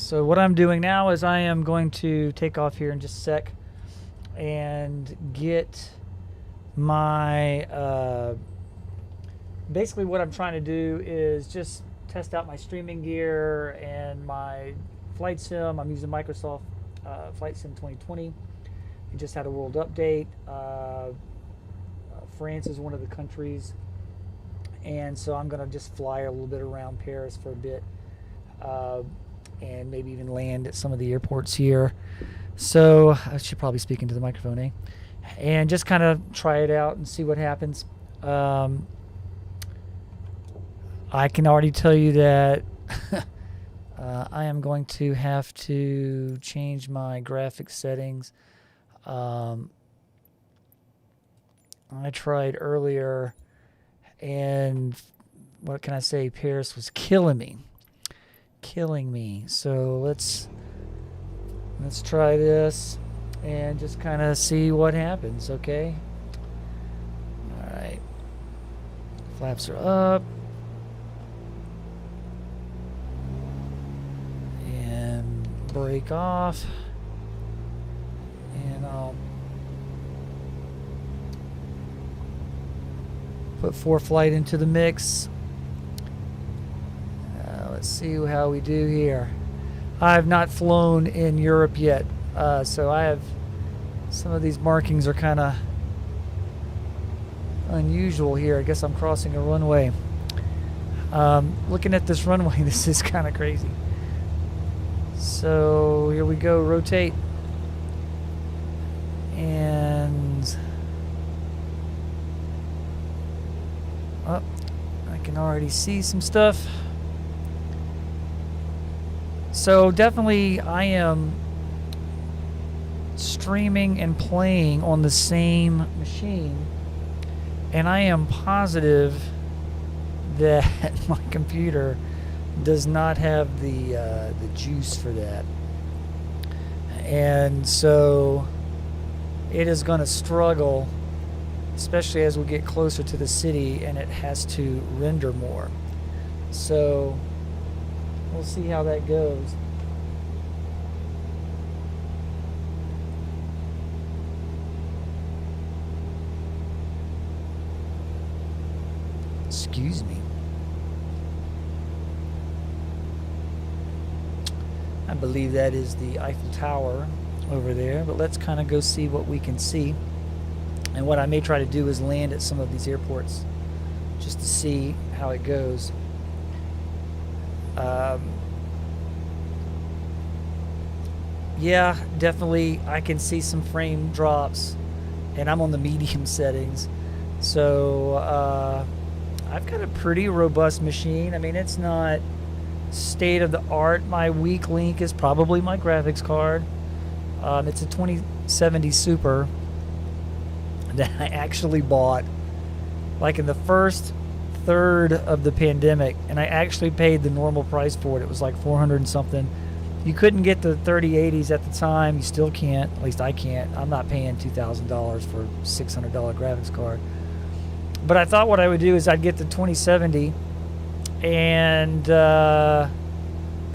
So what I'm doing now is I am going to take off here in just a sec and get my basically what I'm trying to do is just test out my streaming gear and my flight sim. I'm using Microsoft Flight Sim 2020. We just had a world update. France is one of the countries, and so I'm going to just fly a little bit around Paris for a bit, and maybe even land at some of the airports here. So I should probably speak into the microphone, eh? And just kind of try it out and see what happens. I can already tell you that I am going to have to change my graphics settings. I tried earlier, and what can I say? Paris was killing me. So let's try this and just kind of see what happens, okay? All right. Flaps are up. And break off. And I'll put ForeFlight into the mix. Let's see how we do here. I have not flown in Europe yet, so I have some of these markings are kind of unusual here. I guess I'm crossing a runway. Looking at this runway, this is kind of crazy. So here we go, rotate. And oh, I can already see some stuff. So definitely I am streaming and playing on the same machine, and I am positive that my computer does not have the juice for that, and so it is going to struggle, especially as we get closer to the city and it has to render more. So we'll see how that goes. Excuse me. I believe that is the Eiffel Tower over there, but let's kind of go see what we can see. And what I may try to do is land at some of these airports just to see how it goes. Yeah, definitely I can see some frame drops, and I'm on the medium settings, so I've got a pretty robust machine. I mean, it's not state of the art. My weak link is probably my graphics card. It's a 2070 Super that I actually bought like in the first third of the pandemic, and I actually paid the normal price for it. It was like 400 and something. You couldn't get the 3080s at the time. You still can't. At least I can't. I'm not paying $2,000 for a $600 graphics card. But I thought what I would do is I'd get the 2070, and because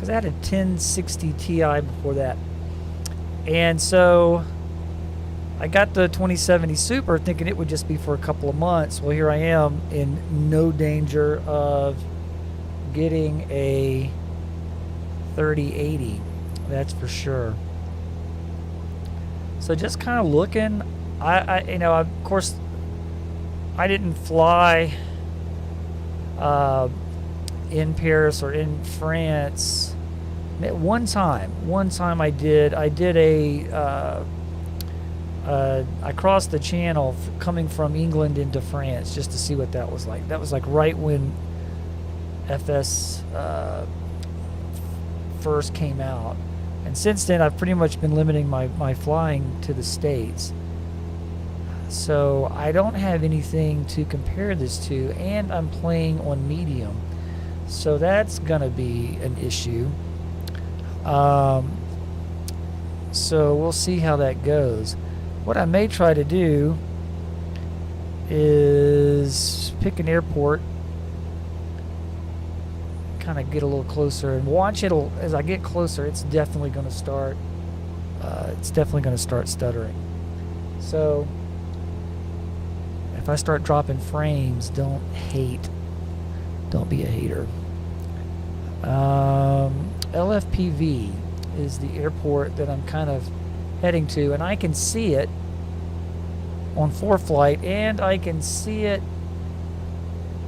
I had a 1060 Ti before that, and so I got the 2070 Super thinking it would just be for a couple of months. Well, here I am in no danger of getting a 3080, that's for sure. So just kind of looking, of course, I didn't fly in Paris or in France. One time I did I crossed the channel coming from England into France just to see what that was like. That was like right when FS first came out, and since then I've pretty much been limiting my flying to the States. So I don't have anything to compare this to, and I'm playing on medium, so that's gonna be an issue. So we'll see how that goes. What I may try to do is pick an airport, kind kind of get a little closer and watch it. As I get closer, it's definitely going to start. Stuttering. So if I start dropping frames, don't be a hater. LFPV is the airport that I'm kind of heading to, and I can see it on ForeFlight, and I can see it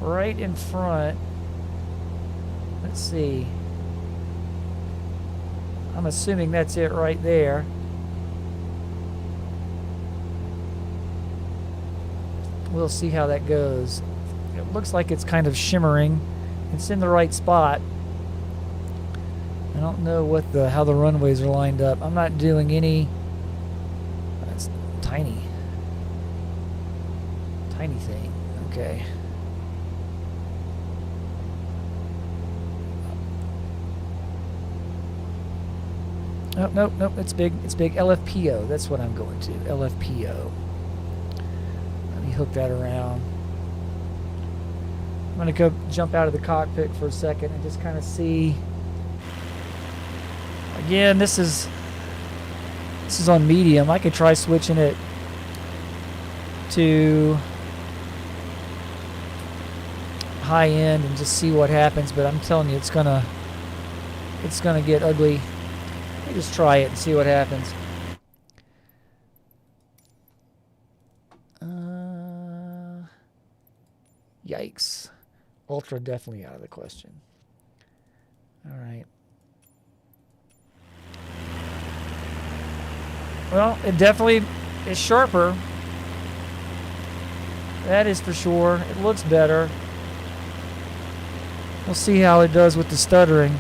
right in front. Let's see. I'm assuming that's it right there. We'll see how that goes. It looks like it's kind of shimmering. It's in the right spot. I don't know how the runways are lined up. I'm not doing any. That's tiny. Tiny thing. Okay. Oh, nope, it's big. It's big. LFPO. That's what I'm going to. LFPO. Let me hook that around. I'm going to go jump out of the cockpit for a second and just kind of see. Again, this is on medium. I could try switching it to high end and just see what happens, but I'm telling you, it's gonna get ugly. Let me just try it and see what happens. Yikes. Ultra definitely out of the question. All right. Well, it definitely is sharper. That is for sure. It looks better. We'll see how it does with the stuttering.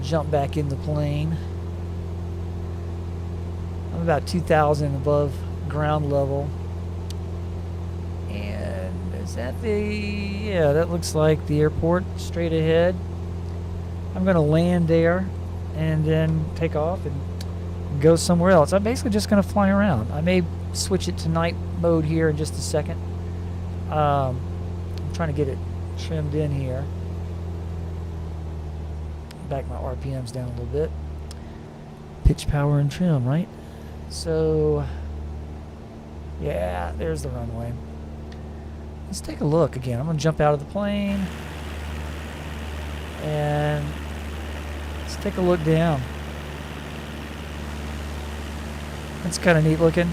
Jump back in the plane. I'm about 2,000 above ground level. And is that yeah, that looks like the airport straight ahead. I'm going to land there and then take off and go somewhere else. I'm basically just going to fly around. I may switch it to night mode here in just a second. I'm trying to get it trimmed in here. Back my RPMs down a little bit. Pitch, power, and trim, right? So, yeah, there's the runway. Let's take a look again. I'm going to jump out of the plane. And let's take a look down. That's kind of neat looking.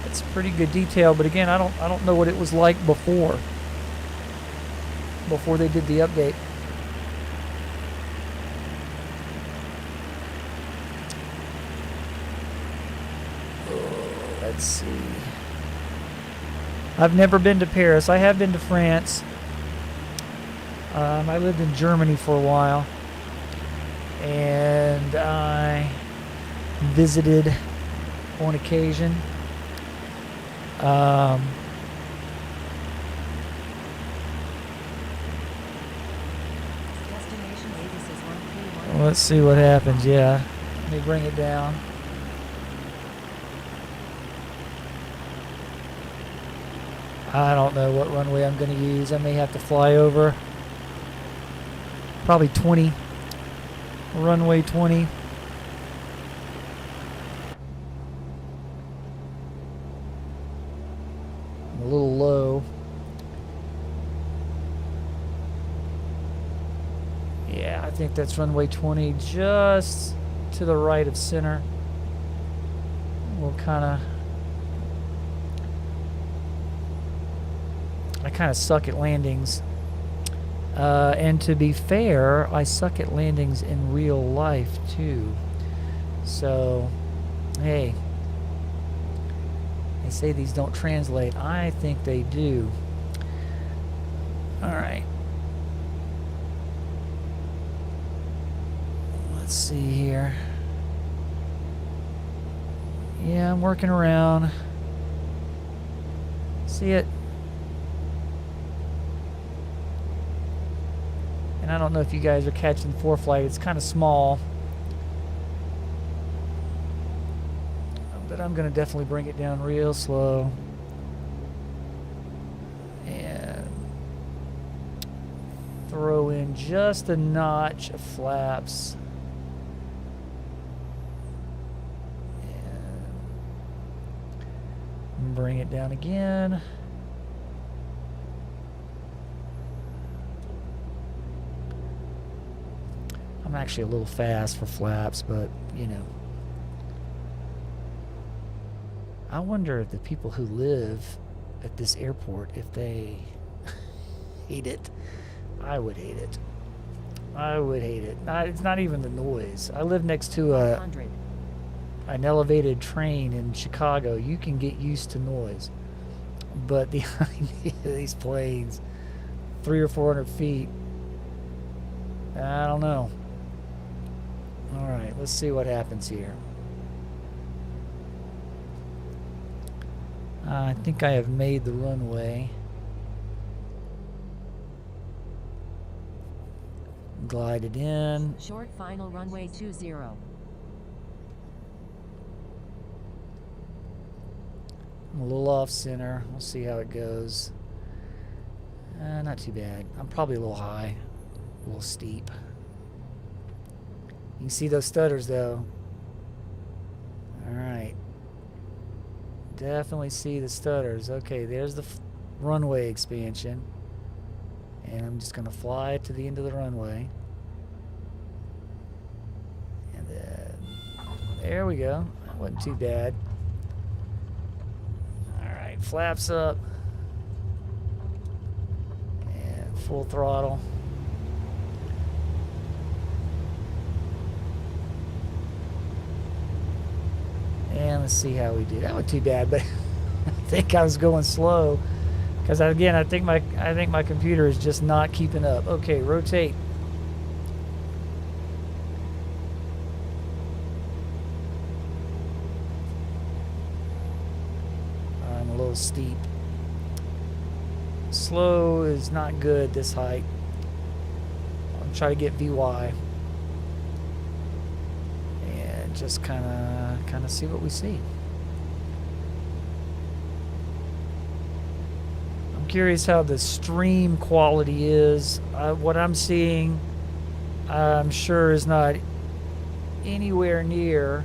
It's pretty good detail, but again, I don't know what it was like before they did the update. Let's see. I've never been to Paris. I have been to France. I lived in Germany for a while, and I visited on occasion. Let's see what happens. Yeah, let me bring it down. I don't know what runway I'm going to use. I may have to fly over. Probably 20. Runway 20. I'm a little low. Yeah, I think that's runway 20, just to the right of center. We'll I kind of suck at landings. And to be fair, I suck at landings in real life too. So, hey, they say these don't translate. I think they do. All right. Let's see here. Yeah, I'm working around. See it? And I don't know if you guys are catching ForeFlight. It's kind of small. But I'm going to definitely bring it down real slow. in just a notch of flaps. And bring it down again. I'm actually a little fast for flaps, but you know. I wonder if the people who live at this airport, if they hate it. I would hate it. I would hate it. It's not even the noise. I live next to an elevated train in Chicago. You can get used to noise. But the idea of these planes, 300 or 400 feet, I don't know. All right, let's see what happens here. I think I have made the runway. Glided in. Short final runway 20. I'm a little off center. We'll see how it goes. Not too bad. I'm probably a little high, a little steep. You can see those stutters though. All right. Definitely see the stutters. Okay, there's the runway expansion. And I'm just going to fly to the end of the runway. And then, there we go. That wasn't too bad. Alright, flaps up. And full throttle. And let's see how we do. That wasn't too bad, but I think I was going slow. Because again, I think my computer is just not keeping up. Okay, rotate. I'm a little steep. Slow is not good this height. I'll try to get VY. And just kind of see what we see. Curious how the stream quality is. What I'm seeing, I'm sure, is not anywhere near.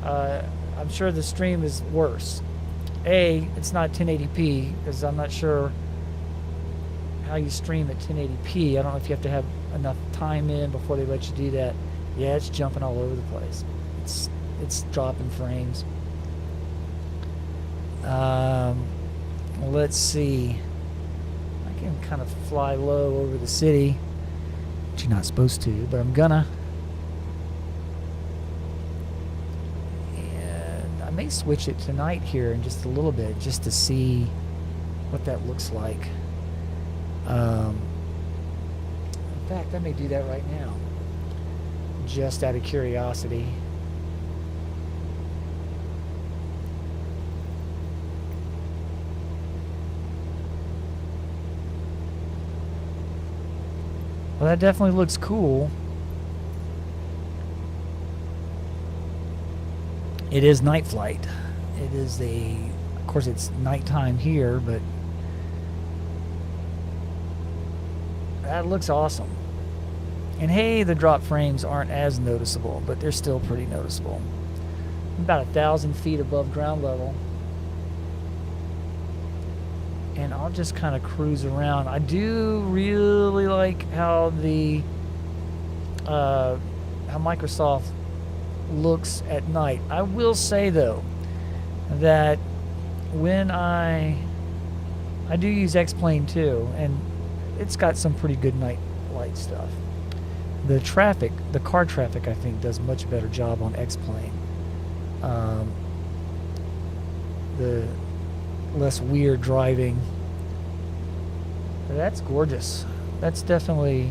I'm sure the stream is worse. It's not 1080p because I'm not sure how you stream at 1080p. I don't know if you have to have enough time in before they let you do that. Yeah, it's jumping all over the place. It's dropping frames. Let's see. I can kind of fly low over the city, which you're not supposed to, but I'm gonna. And I may switch it tonight here in just a little bit, just to see what that looks like. In fact, I may do that right now, just out of curiosity. Well, that definitely looks cool. It is night flight. It is of course it's nighttime here, but that looks awesome. And hey, the drop frames aren't as noticeable, but they're still pretty noticeable. I'm about 1,000 feet above ground level. And I'll just kind of cruise around. I do really like how how Microsoft looks at night. I will say though that when I do use X-Plane too, and it's got some pretty good night light stuff. The car traffic, I think, does a much better job on X-Plane. The less weird driving. But that's gorgeous. That's definitely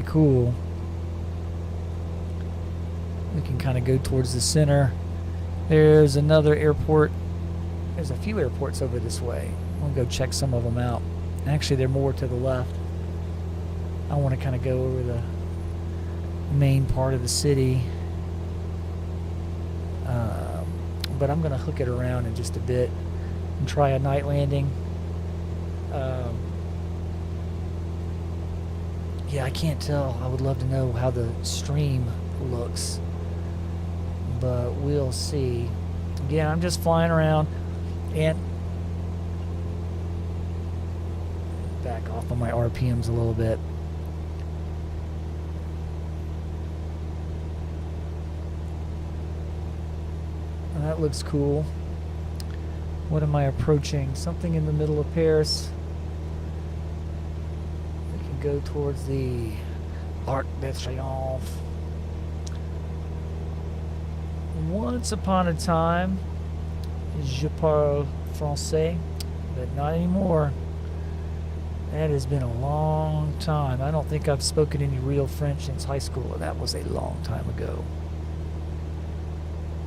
cool. We can kind of go towards the center. There's another airport. There's a few airports over this way. We'll go check some of them out. Actually, they're more to the left. I want to kind of go over the main part of the city. But I'm going to hook it around in just a bit and try a night landing. Um, yeah, I can't tell. I would love to know how the stream looks, but we'll see. Again, I'm just flying around and back off on my RPMs a little bit. That looks cool. What am I approaching? Something in the middle of Paris. We can go towards the Arc de Triomphe. Once upon a time, je parle français, but not anymore. That has been a long time. I don't think I've spoken any real French since high school, and that was a long time ago.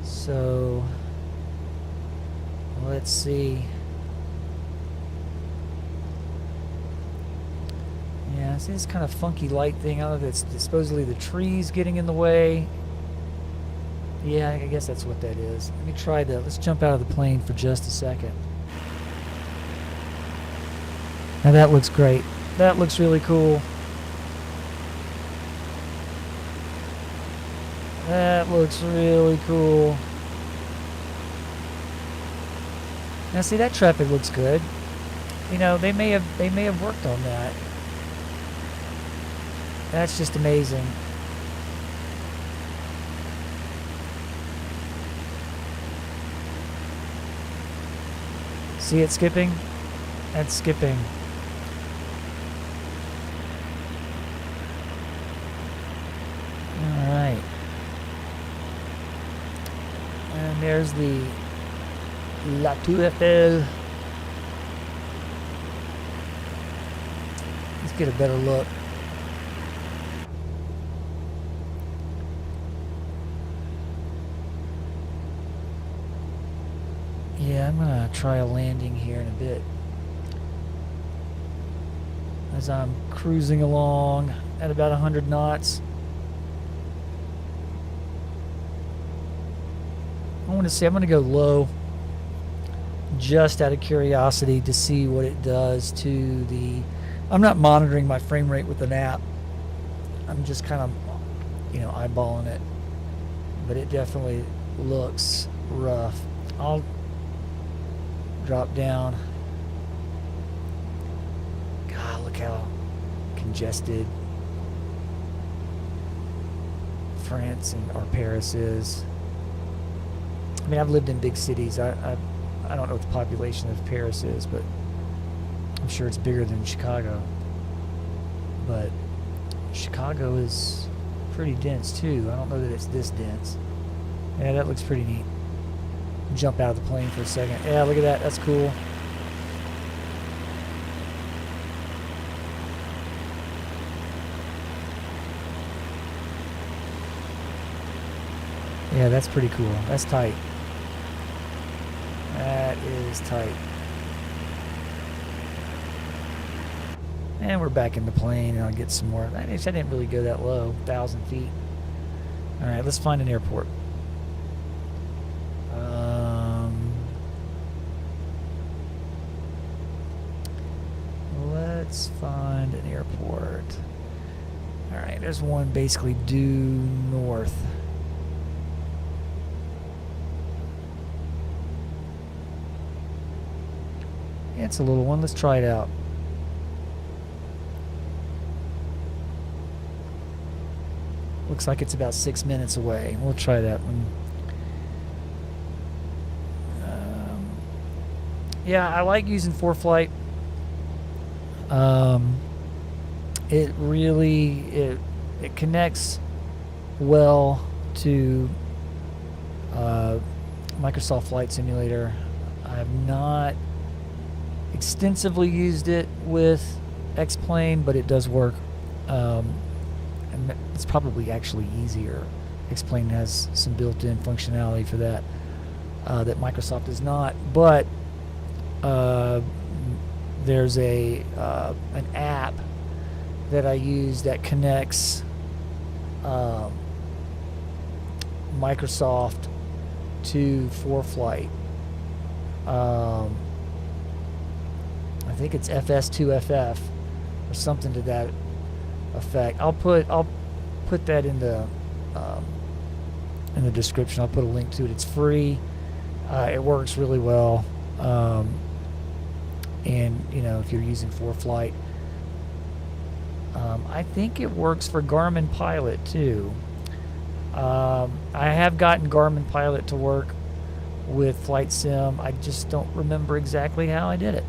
So, let's see. Yeah, see this kind of funky light thing. I don't know if it's supposedly the trees getting in the way. Yeah, I guess that's what that is. Let me try that. Let's jump out of the plane for just a second. Now that looks great. That looks really cool. That looks really cool. Now see, that traffic looks good. You know, they may have worked on that. That's just amazing. See it skipping? That's skipping. All right. And there's the La Tour Eiffel. Let's get a better look. Yeah, I'm gonna try a landing here in a bit. As I'm cruising along at about 100 knots. I want to see, I'm going to go low just out of curiosity to see what it does to the... I'm not monitoring my frame rate with an app. I'm just kind of, you know, eyeballing it. But it definitely looks rough. I'll drop down. God, look how congested France or Paris is. I mean, I've lived in big cities. I don't know what the population of Paris is, but I'm sure it's bigger than Chicago. But Chicago is pretty dense too. I don't know that it's this dense. Yeah, that looks pretty neat. Jump out of the plane for a second. Yeah, look at that. That's cool. Yeah, that's pretty cool. That's tight. That is tight. And we're back in the plane, and I'll get some more. I didn't really go that low, 1,000 feet. All right, let's find an airport. Let's find an airport. All right, there's one basically due north. Yeah, it's a little one. Let's try it out. Looks like it's about 6 minutes away. We'll try that one. Yeah, I like using ForeFlight. It really it connects well to Microsoft Flight Simulator. I have not extensively used it with X-Plane, but it does work. And it's probably actually easier. X-Plane has some built-in functionality for that that Microsoft does not. But there's an app that I use that connects Microsoft to ForeFlight. I think it's FS2FF or something to that effect. I'll put that in the description. I'll put a link to it. It's free. It works really well. And you know, if you're using ForeFlight, I think it works for Garmin Pilot too. I have gotten Garmin Pilot to work with Flight Sim. I just don't remember exactly how I did it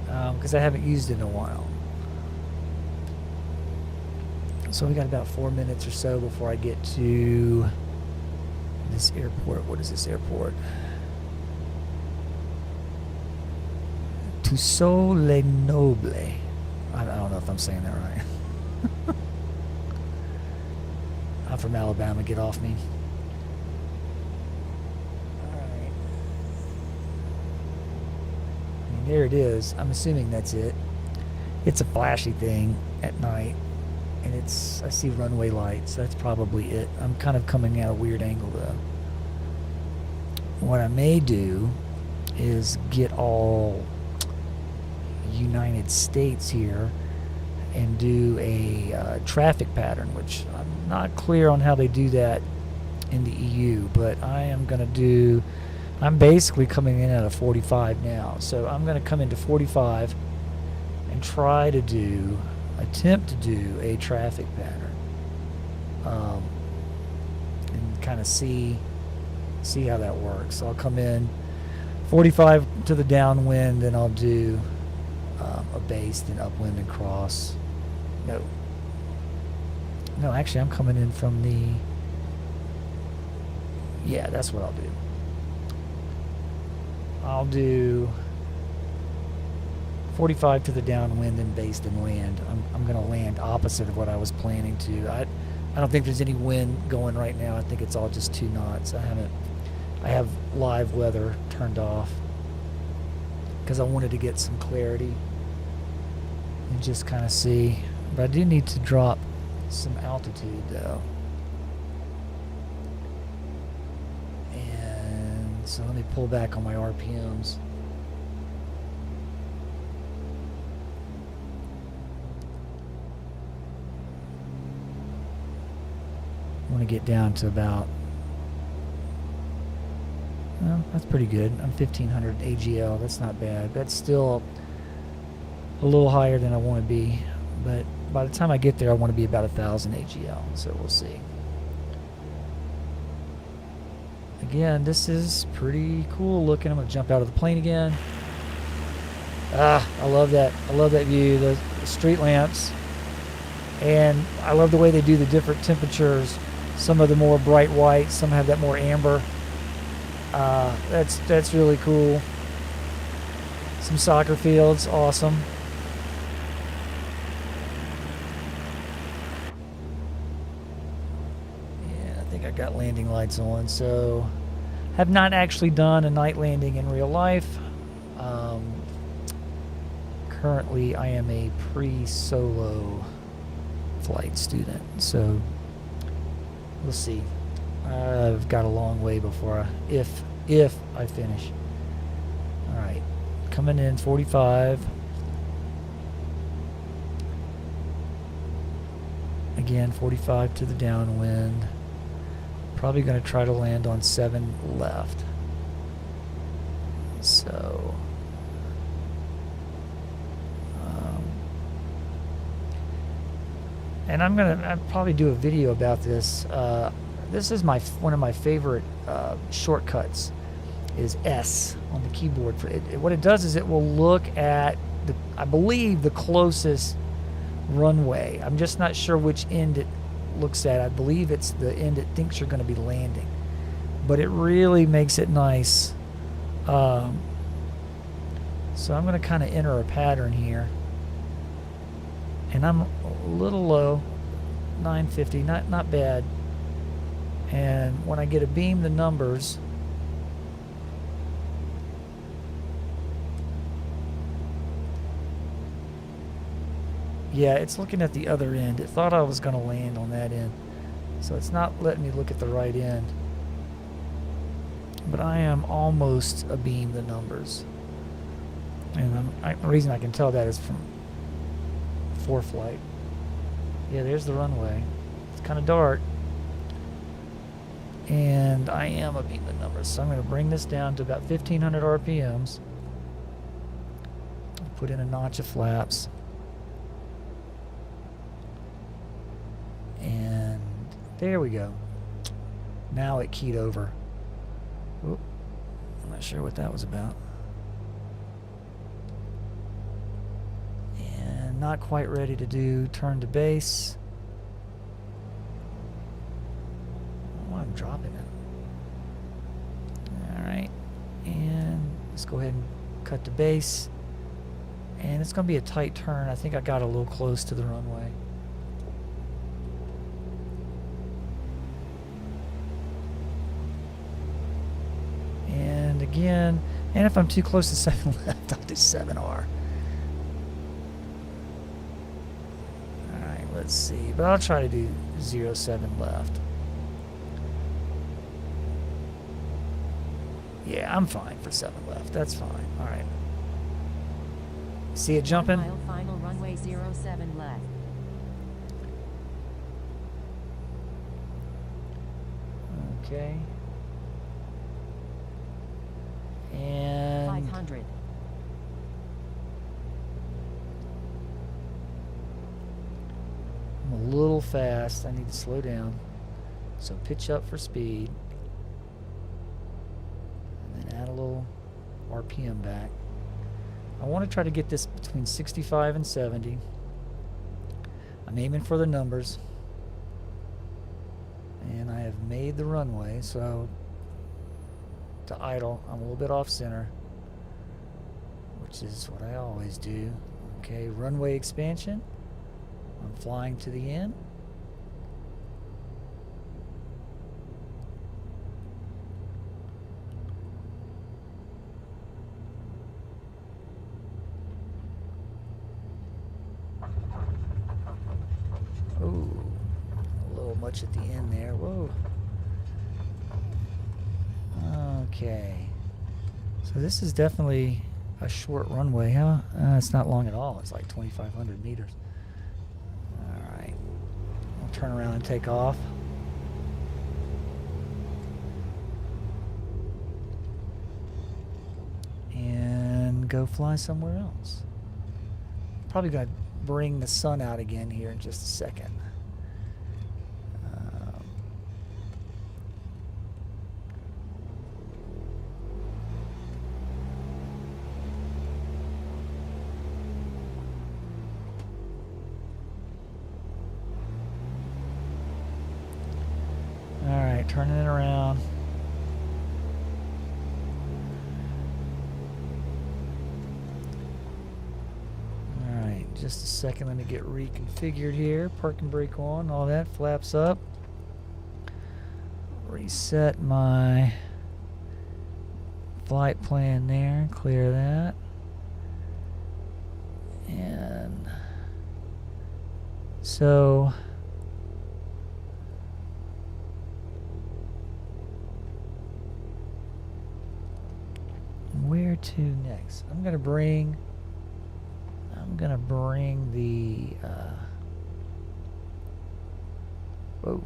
because I haven't used it in a while. So we got about 4 minutes or so before I get to this airport. What is this airport? Toussaint-le-Noble. I don't know if I'm saying that right. I'm from Alabama. Get off me. Alright. I mean, there it is. I'm assuming that's it. It's a flashy thing at night. And I see runway lights. That's probably it. I'm kind of coming at a weird angle though. What I may do is get all United States here and do a traffic pattern, which I'm not clear on how they do that in the EU, but I am going to do, I'm basically coming in at a 45 now, so I'm going to come into 45 and try to attempt to do a traffic pattern, and kind of see how that works. I'll come in 45 to the downwind, then I'll do a base, then upwind and cross. No, actually I'm coming in from the, yeah, that's what I'll do. I'll do 45 to the downwind, then base, then land. I'm going to land opposite of what I was planning to. I don't think there's any wind going right now. I think it's all just 2 knots. I have live weather turned off because I wanted to get some clarity and just kind of see. But I do need to drop some altitude though. And so let me pull back on my RPMs. I want to get down to about, well, that's pretty good. I'm 1500 AGL. That's not bad. That's still a little higher than I want to be, but by the time I get there I want to be about 1000 AGL, so we'll see. Again, this is pretty cool looking. I'm going to jump out of the plane again. I love that. I love that view, the street lamps, and I love the way they do the different temperatures. Some of the more bright white, some have that more amber. That's really cool. Some soccer fields, awesome. Yeah, I think I got landing lights on. So, have not actually done a night landing in real life. Currently, I am a pre-solo flight student, so we'll see. I've got a long way before if I finish. All right, coming in 45. Again, 45 to the downwind. Probably going to try to land on 7 left. So, and I'll probably do a video about this. This is one of my favorite shortcuts, is S on the keyboard. What it does is it will look at I believe the closest runway. I'm just not sure which end it looks at. I believe it's the end it thinks you're going to be landing, but it really makes it nice. So I'm going to kind of enter a pattern here, and I'm a little low, 950, not bad. And when I get a beam the numbers, yeah, it's looking at the other end. It thought I was going to land on that end, so it's not letting me look at the right end. But I am almost a beam the numbers. And the reason I can tell that is from ForeFlight. Yeah, there's the runway. It's kind of dark. And I am upping the numbers, so I'm going to bring this down to about 1,500 RPMs. Put in a notch of flaps. And there we go. Now it keyed over. Oop, I'm not sure what that was about. And not quite ready to do turn to base. Oh, I'm dropping it. Alright. And let's go ahead and cut to base. And it's going to be a tight turn. I think I got a little close to the runway. And again, and if I'm too close to 7 left, I'll do 7R. Alright, let's see. But I'll try to do 0.7 left. Yeah, I'm fine for 7 left. That's fine. Alright. See it jumping? 1 mile final runway 07 left. Okay. And 500. I'm a little fast. I need to slow down. So pitch up for speed. And then add a little RPM back. I want to try to get this between 65 and 70. I'm aiming for the numbers. And I have made the runway, so to idle, I'm a little bit off center, which is what I always do. Okay, runway expansion. I'm flying to the end. Ooh, a little much at the end there. Whoa. Okay. So this is definitely a short runway, huh? It's not long at all. It's like 2,500 meters. Alright. I'll turn around and take off. And go fly somewhere else. Probably going to bring the sun out again here in just a second. Alright, turning it around. Alright, just a second. Let me get reconfigured here. Parking brake on, all that. Flaps up. Reset my flight plan there. Clear that. And so where to next? I'm gonna bring the whoa.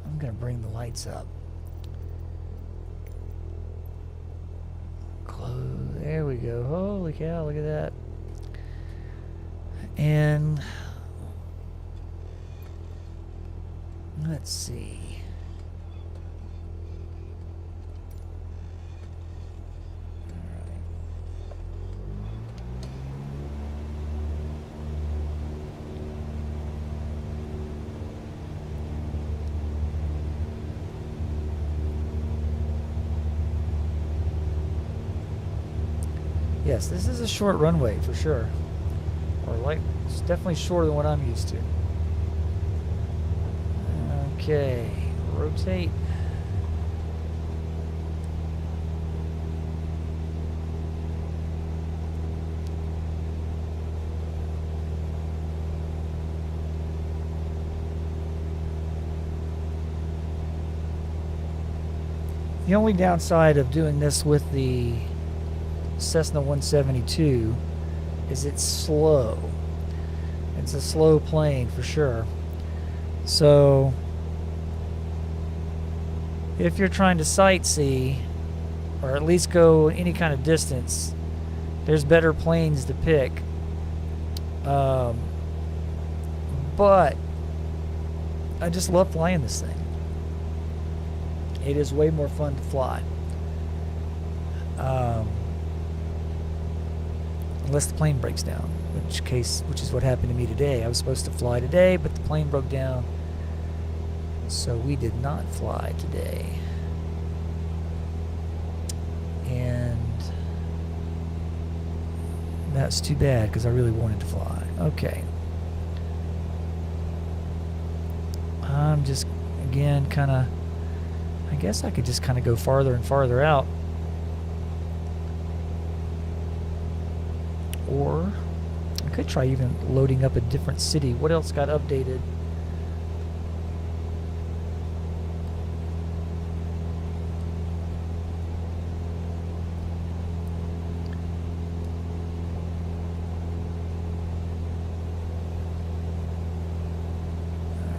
I'm gonna bring the lights up. There we go. Holy cow, look at that. And let's see. Yes, this is a short runway for sure. Or like, it's definitely shorter than what I'm used to. Okay, rotate. The The only downside of doing this with the Cessna 172 is it's slow. It's a slow plane for sure. So if you're trying to sightsee, or at least go any kind of distance, there's better planes to pick. But I just love flying this thing. It is way more fun to fly. Unless the plane breaks down, which is what happened to me today. I was supposed to fly today, but the plane broke down, so we did not fly today. And that's too bad because I really wanted to fly. Okay. I'm just, again, kind of, I guess I could just kind of go farther and farther out. Or I could try even loading up a different city. What else got updated?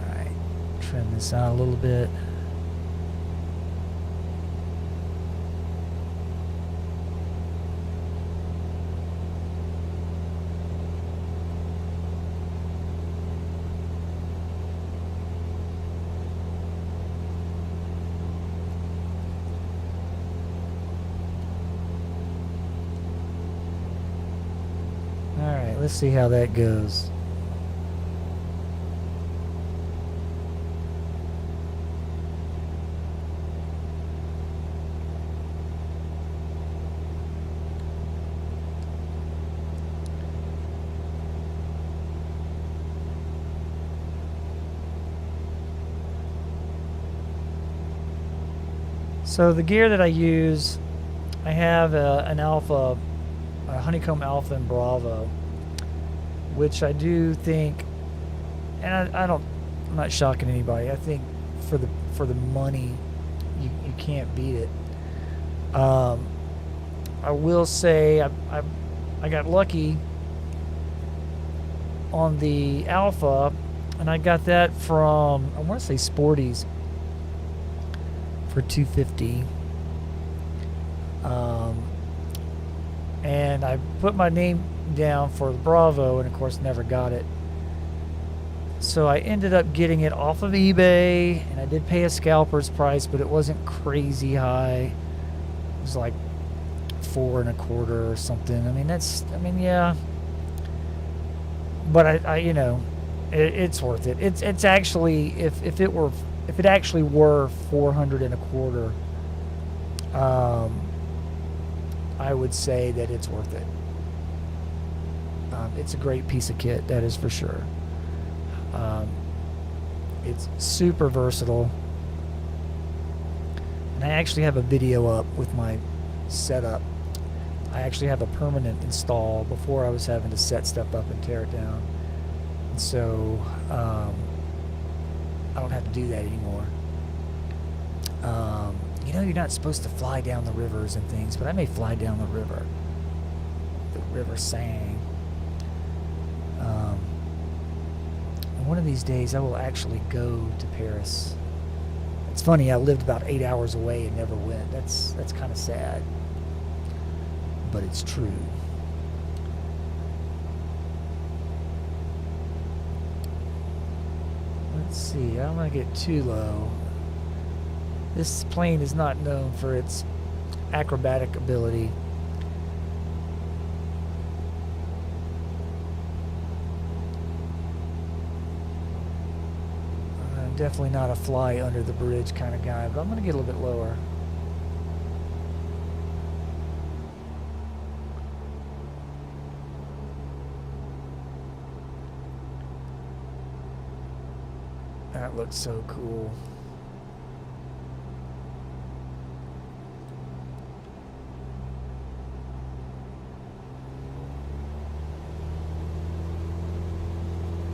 Alright, trim this out a little bit. Alright, let's see how that goes. So the gear that I use, I have an Alpha, a Honeycomb Alpha and Bravo, which I do think, and I'm not shocking anybody. I think for the money, you can't beat it. I will say I got lucky on the Alpha, and I got that from, I want to say Sporties, for $250. And I put my name down for the Bravo, and of course never got it. So I ended up getting it off of eBay, and I did pay a scalper's price, but it wasn't crazy high. It was like $4.25 or something. I mean, yeah. But I it's worth it. It's actually, if it actually were $425, I would say that it's worth it. It's a great piece of kit, that is for sure. It's super versatile. And I actually have a video up with my setup. I actually have a permanent install. Before I was having to set stuff up and tear it down. And so I don't have to do that anymore. You're not supposed to fly down the rivers and things, but I may fly down the river. The River Seine. And one of these days I will actually go to Paris. It's funny, I lived about 8 hours away and never went. That's kind of sad. But it's true. Let's see, I don't want to get too low. This plane is not known for its acrobatic ability. I'm definitely not a fly under the bridge kind of guy, but I'm going to get a little bit lower. That looks so cool.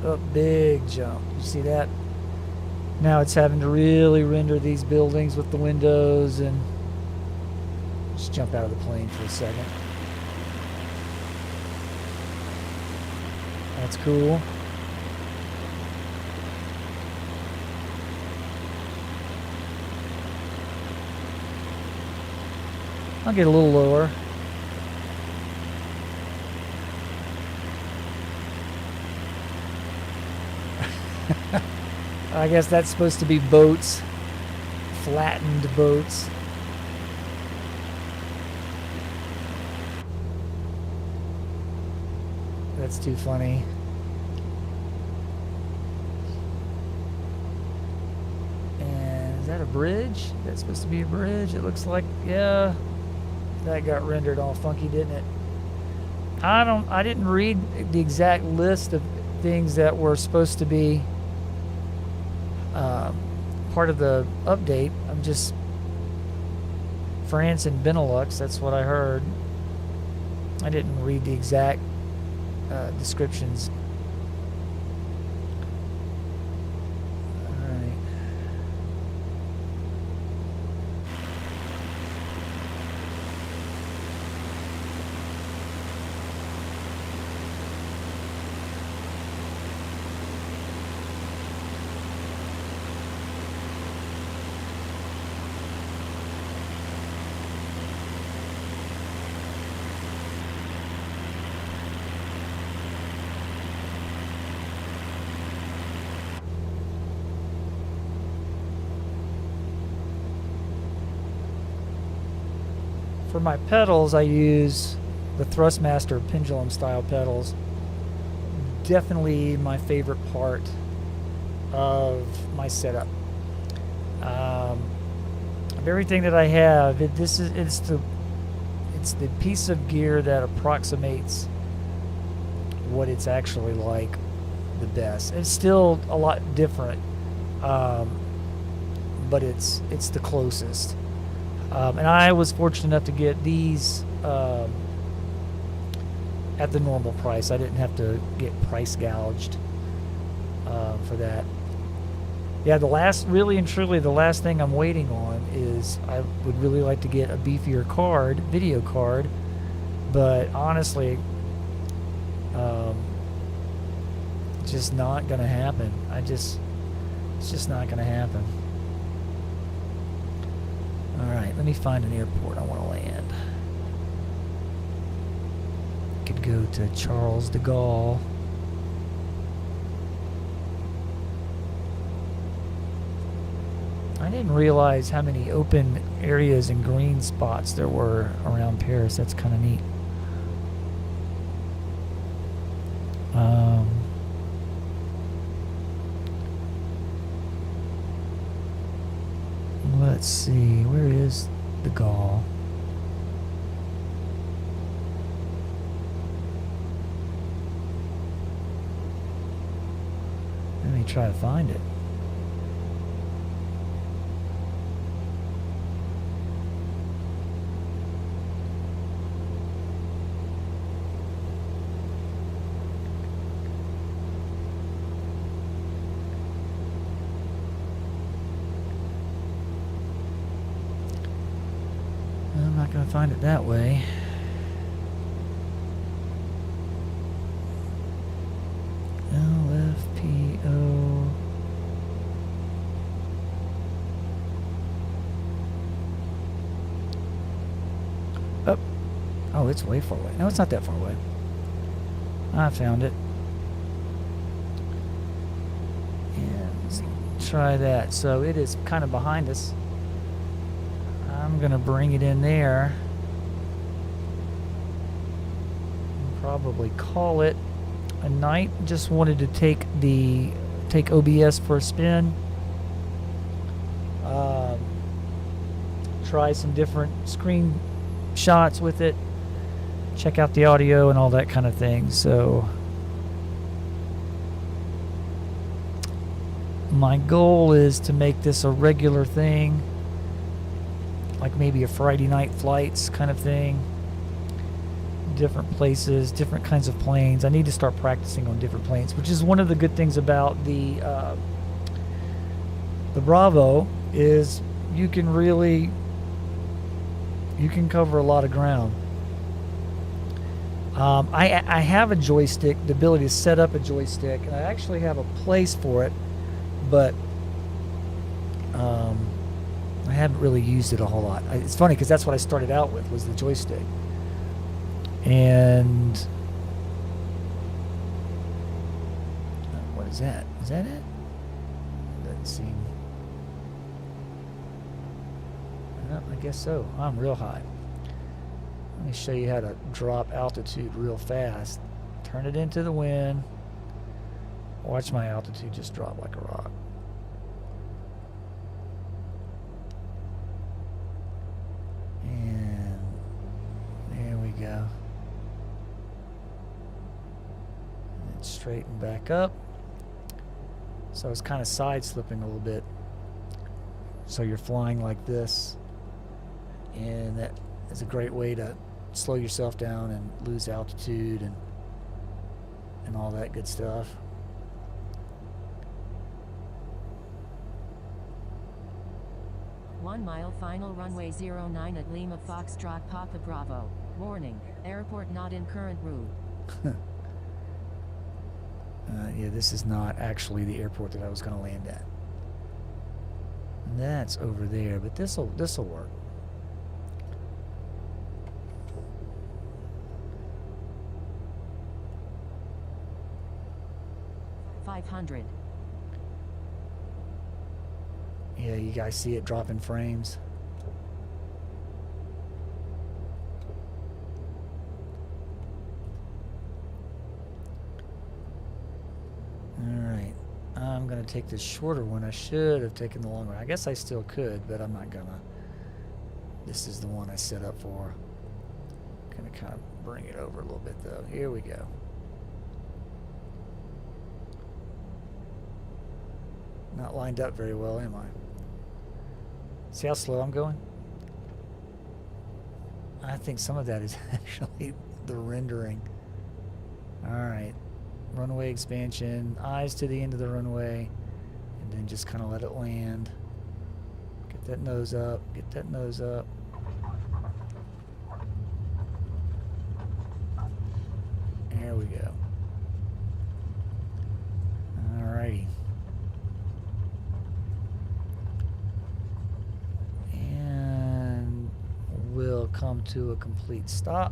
A big jump. You see that? Now it's having to really render these buildings with the windows, and just jump out of the plane for a second. That's cool. I'll get a little lower. I guess that's supposed to be boats, flattened boats. That's too funny. And is that a bridge? That's supposed to be a bridge. It looks like, yeah. That got rendered all funky, didn't it? I didn't read the exact list of things that were supposed to be part of the update. I'm just France and Benelux, that's what I heard. I didn't read the exact descriptions. Alright. For my pedals, I use the Thrustmaster pendulum style pedals. Definitely my favorite part of my setup. Of everything that I have, it's the piece of gear that approximates what it's actually like the best. It's still a lot different, but it's the closest. And I was fortunate enough to get these at the normal price. I didn't have to get price gouged for that. Yeah, really and truly, the last thing I'm waiting on is I would really like to get a beefier video card, but honestly, it's just not going to happen. It's just not going to happen. Alright, let me find an airport I want to land. Could go to Charles de Gaulle. I didn't realize how many open areas and green spots there were around Paris. That's kind of neat. Let's see, where is de Gaulle? Let me try to find it. I'm not going to find it that way. LFPO. Oh, it's way far away. No, it's not that far away. I found it. And let's try that. So it is kind of behind us. I'm going to bring it in there. And probably call it a night. Just wanted to take OBS for a spin. Try some different screen shots with it. Check out the audio and all that kind of thing. So my goal is to make this a regular thing, like maybe a Friday night flights kind of thing. Different places, different kinds of planes. I need to start practicing on different planes, which is one of the good things about the Bravo is you can really, You can cover a lot of ground. I have a joystick, the ability to set up a joystick, and I actually have a place for it, but I haven't really used it a whole lot. It's funny because that's what I started out with, was the joystick. And what is that? Is that it? Doesn't seem. I guess so. I'm real high. Let me show you how to drop altitude real fast. Turn it into the wind. Watch my altitude just drop like a rock. And there we go. And straighten back up. So it's kind of side slipping a little bit. So you're flying like this. And that is a great way to slow yourself down and lose altitude and all that good stuff. One mile final runway 09 at Lima Foxtrot Papa Bravo. Warning, airport not in current route. Yeah, this is not actually the airport that I was going to land at. That's over there, but this'll work. $500. Yeah, you guys see it dropping frames. Alright, I'm going to take this shorter one. I should have taken the long one. I guess I still could, but I'm not going to. This is the one I set up for. Going to kind of bring it over a little bit, though. Here we go. Not lined up very well, am I? See how slow I'm going? I think some of that is actually the rendering. Alright. Runway expansion. Eyes to the end of the runway. And then just kind of let it land. Get that nose up. Get that nose up. There we go. Alrighty. Will come to a complete stop.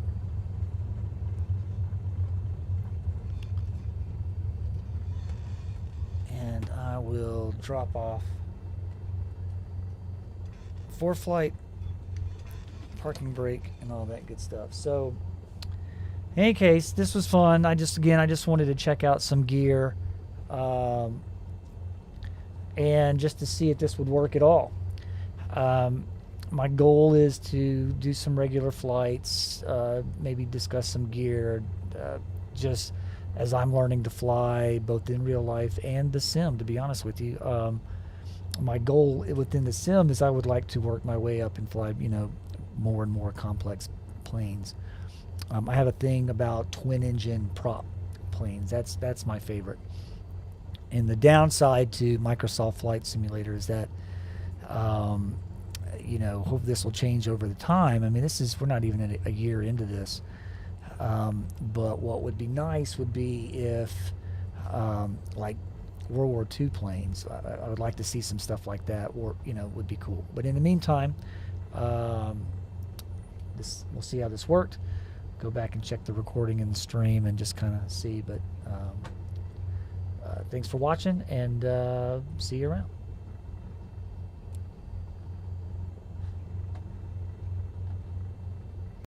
And I will drop off for flight, parking brake, and all that good stuff. So, in any case, this was fun. I just wanted to check out some gear, and just to see if this would work at all. My goal is to do some regular flights, maybe discuss some gear, just as I'm learning to fly, both in real life and the sim, to be honest with you. My goal within the sim is I would like to work my way up and fly, more and more complex planes. I have a thing about twin-engine prop planes. That's my favorite. And the downside to Microsoft Flight Simulator is that hope this will change over the time. I mean, we're not even a year into this. But what would be nice would be if, like World War II planes, I would like to see some stuff like that, or, would be cool. But in the meantime, we'll see how this worked. Go back and check the recording and the stream and just kind of see. But thanks for watching, and see you around.